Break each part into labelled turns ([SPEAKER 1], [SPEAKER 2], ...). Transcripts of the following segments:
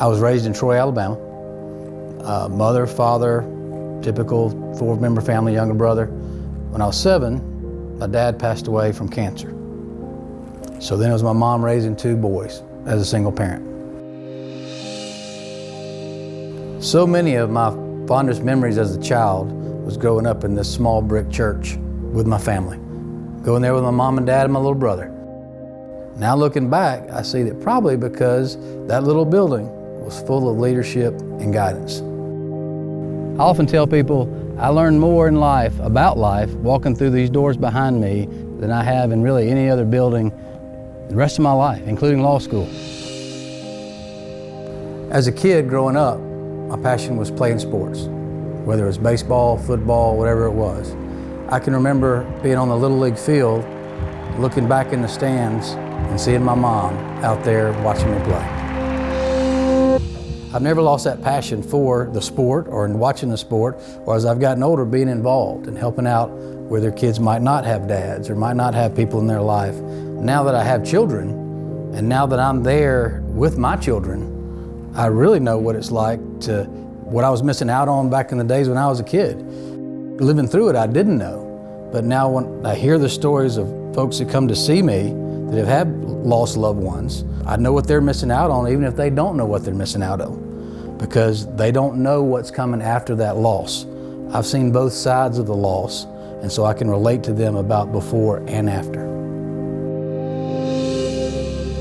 [SPEAKER 1] I was raised in Troy, Alabama. Mother, father, typical 4-member family, younger brother. When I was 7, my dad passed away from cancer. So then it was my mom raising 2 boys as a single parent. So many of my fondest memories as a child was growing up in this small brick church with my family. Going there with my mom and dad and my little brother. Now looking back, I see that probably because that little building was full of leadership and guidance. I often tell people I learned more in life about life walking through these doors behind me than I have in really any other building the rest of my life, including law school. As a kid growing up, my passion was playing sports, whether it was baseball, football, whatever it was. I can remember being on the Little League field, looking back in the stands and seeing my mom out there watching me play. I've never lost that passion for the sport or in watching the sport, or as I've gotten older, being involved and helping out where their kids might not have dads or might not have people in their life. Now that I have children, and now that I'm there with my children, I really know what it's like to, what I was missing out on back in the days when I was a kid. Living through it, I didn't know. But now when I hear the stories of folks that come to see me that have had lost loved ones, I know what they're missing out on, even if they don't know what they're missing out on, because they don't know what's coming after that loss. I've seen both sides of the loss, and so I can relate to them about before and after.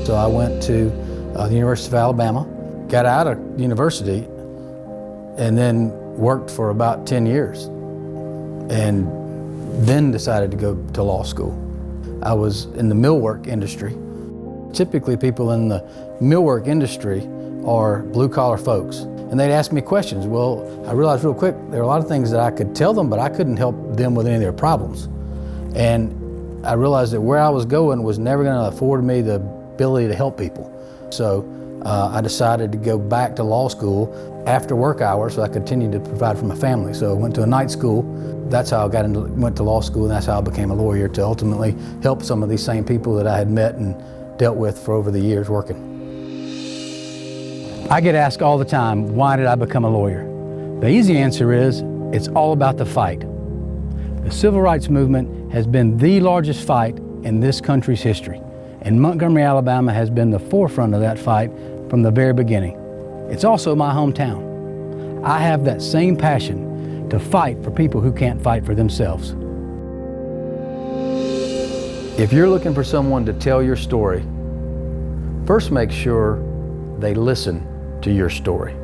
[SPEAKER 1] So I went to the University of Alabama, got out of university, and then worked for about 10 years, and then decided to go to law school. I was in the millwork industry. Typically people in the millwork industry are blue-collar folks, and they'd ask me questions. Well, I realized real quick there were a lot of things that I could tell them, but I couldn't help them with any of their problems. And I realized that where I was going was never going to afford me the ability to help people. So I decided to go back to law school after work hours so I continued to provide for my family. So I went to a night school. That's how I went to law school, and that's how I became a lawyer, to ultimately help some of these same people that I had met and dealt with for over the years working. I get asked all the time, why did I become a lawyer? The easy answer is, it's all about the fight. The civil rights movement has been the largest fight in this country's history, and Montgomery, Alabama has been the forefront of that fight from the very beginning. It's also my hometown. I have that same passion to fight for people who can't fight for themselves. If you're looking for someone to tell your story, first make sure they listen to your story.